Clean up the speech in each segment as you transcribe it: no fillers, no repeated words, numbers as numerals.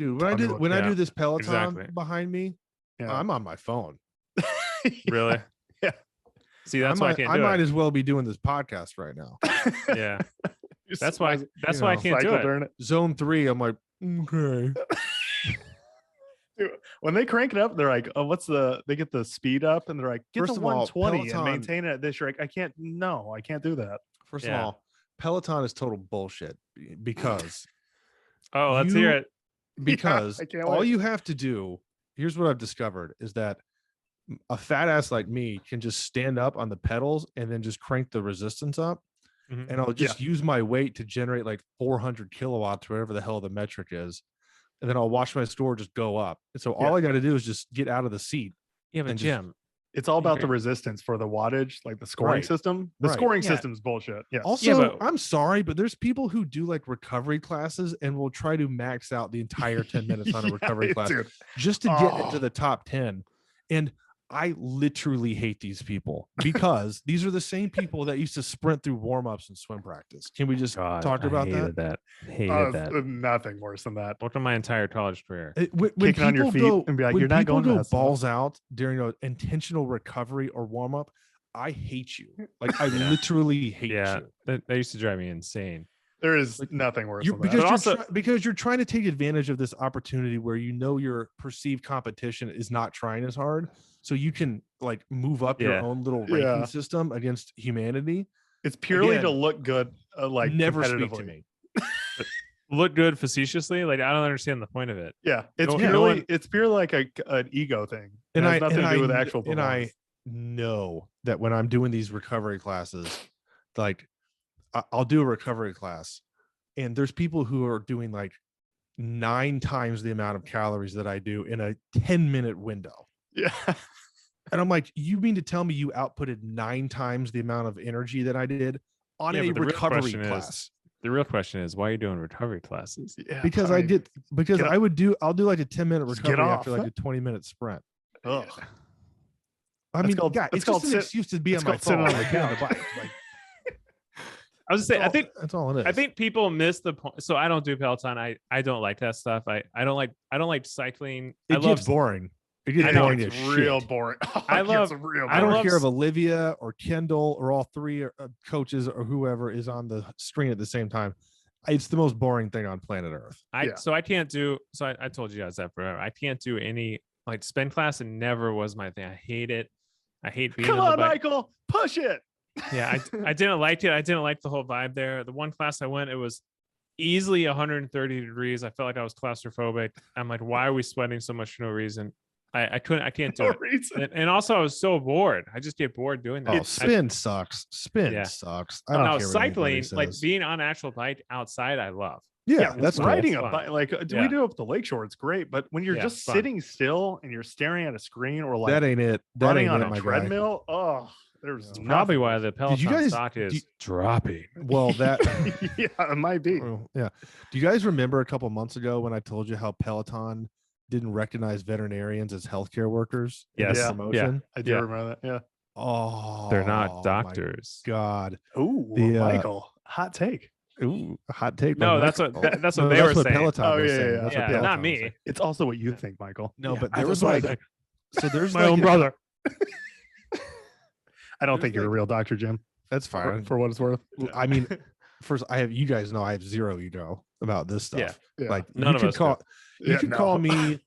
Dude, when I do this Peloton behind me, I'm on my phone. Really? Yeah. See, that's why I can't do it. I might as well be doing this podcast right now. Yeah. That's why I can't do it. Zone 3, I'm like, okay. Dude, when they crank it up, they're like, oh, they get the speed up and they're like, get First to of all, 120 Peloton, and maintain it at this. You're like, I can't do that. First of all, Peloton is total bullshit because let's hear it. Because all you have to do, here's what I've discovered, is that a fat ass like me can just stand up on the pedals and then just crank the resistance up. Mm-hmm. And I'll just use my weight to generate like 400 kilowatts, whatever the hell the metric is. And then I'll watch my score just go up. And so all I got to do is just get out of the seat. Yeah, but Jim, it's all about the resistance for the wattage, like the scoring system. The scoring system's bullshit. Yeah. Also, I'm sorry, but there's people who do like recovery classes and will try to max out the entire 10 minutes on a recovery class just to get into the top 10. And I literally hate these people because these are the same people that used to sprint through warm-ups and swim practice. Can we just talk about that? Hated that. Nothing worse than that. Look at my entire college career. When kicking on your feet and be like, you're not going to balls out during an intentional recovery or warm-up. I hate you. Like I literally hate you. That used to drive me insane. There is nothing worse than that. Because you're trying to take advantage of this opportunity where your perceived competition is not trying as hard. So you can like move up your own little ranking system against humanity. It's purely to look good. Like never speak to me. Look good facetiously. Like I don't understand the point of it. Yeah, it's purely like an ego thing. It has nothing to do with actual performance. And I know that when I'm doing these recovery classes, like I'll do a recovery class, and there's people who are doing like 9 times the amount of calories that I do in a 10-minute window. Yeah. And I'm like, you mean to tell me you outputted 9 times the amount of energy that I did on a recovery class? The real question is, why are you doing recovery classes? Yeah, because I'll do like a 10-minute recovery after like a 20minute sprint. Ugh. I mean, it's just an excuse to be on my phone. On the bike. I was gonna say, I think that's all it is. I think people miss the point. So I don't do Peloton. I don't like that stuff. I don't like cycling. It gets boring. It gets boring. It's real boring. I don't care if Olivia or Kendall or all 3 coaches or whoever is on the screen at the same time. It's the most boring thing on planet Earth. So I can't do. So I told you guys that forever. I can't do any like spin class. It never was my thing. I hate it. I hate being. Come on, Michael, push it. Yeah, I didn't like it. I didn't like the whole vibe there. The one class I went, it was easily 130 degrees. I felt like I was claustrophobic. I'm like, why are we sweating so much for no reason? I can't do it. And also I was so bored. I just get bored doing that. Spin sucks. Sucks. I don't care cycling, like being on an actual bike outside, I love. Yeah, that's riding a bike. Like we do up the lakeshore, it's great. But when you're just sitting still and you're staring at a screen or like that ain't it. Running on a treadmill. Oh, there's probably why the Peloton stock is dropping. Well, that it might be. Yeah. Do you guys remember a couple months ago when I told you how Peloton didn't recognize veterinarians as healthcare workers? Yes. Promotion? I do remember that. Yeah. Oh, they're not doctors. God. Ooh, Michael, hot take. Ooh, hot take. No, that's what they were saying. Peloton was saying. Yeah, not me. It's also what you think, Michael. No, but there was like, so there's my own brother. I don't think you're a real doctor, Jim. That's fine for what it's worth. I mean, first, you guys know I have zero ego about this stuff. Yeah. Like none of us. You could call me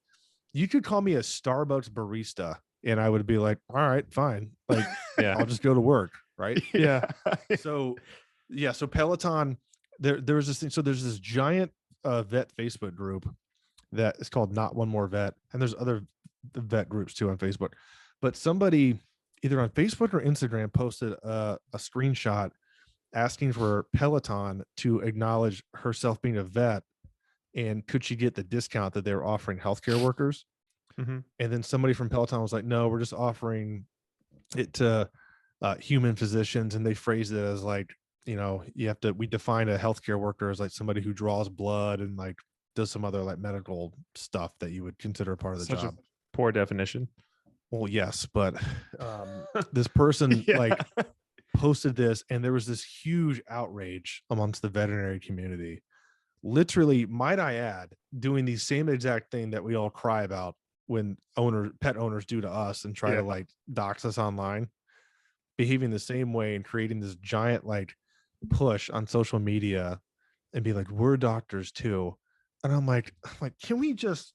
a Starbucks barista, and I would be like, all right, fine. Like, I'll just go to work, right? Yeah. So Peloton. There was this thing. So there's this giant vet Facebook group that is called Not One More Vet, and there's other vet groups too on Facebook. But somebody either on Facebook or Instagram posted a screenshot asking for Peloton to acknowledge herself being a vet, and could she get the discount that they were offering healthcare workers. Mm-hmm. And then somebody from Peloton was like, no, we're just offering it to human physicians. And they phrased it as like, we define a healthcare worker as like somebody who draws blood and like does some other like medical stuff that you would consider part of the job. Poor definition. Well, yes, but this person like posted this, and there was this huge outrage amongst the veterinary community. literally, might I add, doing the same exact thing that we all cry about when pet owners do to us and try to like dox us online, behaving the same way and creating this giant like push on social media and be like, we're doctors too. And I'm like, can we just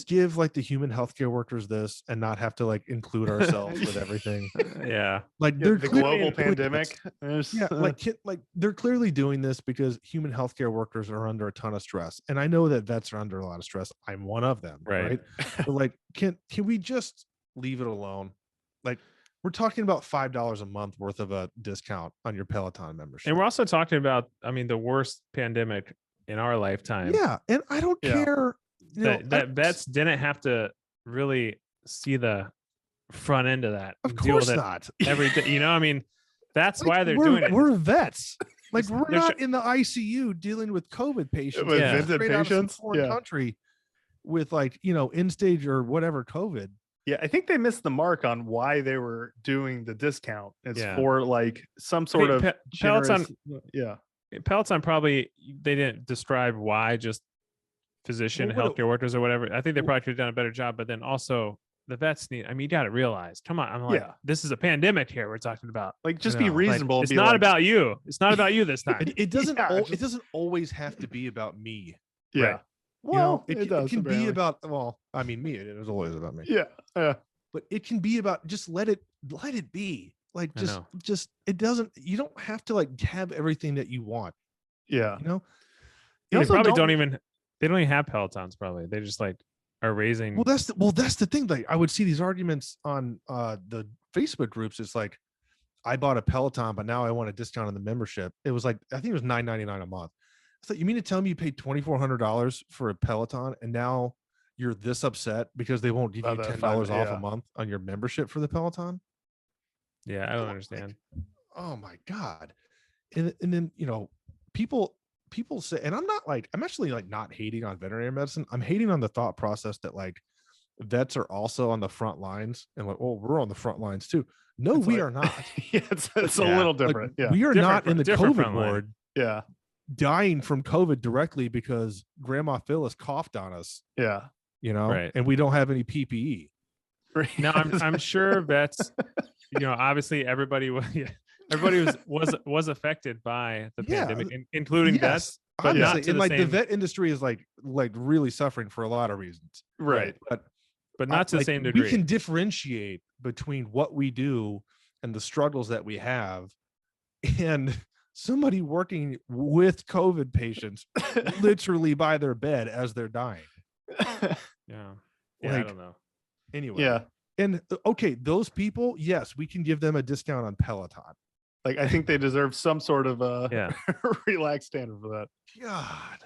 give like the human healthcare workers this and not have to like include ourselves with everything? Yeah. Like they're the global pandemic. Yeah, like they're clearly doing this because human healthcare workers are under a ton of stress. And I know that vets are under a lot of stress. I'm one of them, right? But like, can we just leave it alone? Like, we're talking about $5 a month worth of a discount on your Peloton membership. And we're also talking about, I mean, the worst pandemic in our lifetime. Yeah. And I don't care. That vets didn't have to really see the front end of that. Of course not. Every day. I mean, that's like, why they're doing it. We're vets. Like we're not in the ICU dealing with COVID patients. With visit patients. Foreign country with like, end stage or whatever COVID. Yeah, I think they missed the mark on why they were doing the discount. It's for like some sort of Peloton. Yeah, Peloton probably they didn't describe why, just physician, healthcare workers or whatever. I think they probably could have done a better job. But then also the vets need. I mean, you got to realize. Come on, I'm like, this is a pandemic here. We're talking about. Like, just be reasonable. Like, it's not about you. It's not about you this time. It doesn't. It doesn't always have to be about me. Yeah. Right? Well, it does, can be about. Well, I mean, me. It was always about me. Yeah. But it can be about. Just let it be. Like just it doesn't. You don't have to like have everything that you want. Yeah. They probably don't even. They don't even have Pelotons. Probably they just like are raising. Well, that's the thing. Like I would see these arguments on the Facebook groups. It's like, I bought a Peloton, but now I want a discount on the membership. It was like, I think it was $9.99 a month. So you mean to tell me you paid $2,400 for a Peloton and now you're this upset because they won't give you $10 off a month on your membership for the Peloton? Yeah, I don't understand. Like, oh my God. And then, people say, and I'm actually like not hating on veterinary medicine. I'm hating on the thought process that like vets are also on the front lines and like, oh, we're on the front lines too. No, we are not. It's a little different. Like, we are not in the COVID ward. Yeah. Dying from COVID directly because Grandma Phyllis coughed on us. Yeah. And we don't have any PPE. Now I'm sure vets, obviously everybody was affected by the pandemic, including vets. But not to and the the vet industry is like really suffering for a lot of reasons. Right. But not to the same degree. We can differentiate between what we do and the struggles that we have, and somebody working with COVID patients literally by their bed as they're dying. Yeah, I don't know. Anyway. Yeah. And okay, those people, yes, we can give them a discount on Peloton. Like, I think they deserve some sort of relaxed standard for that. God.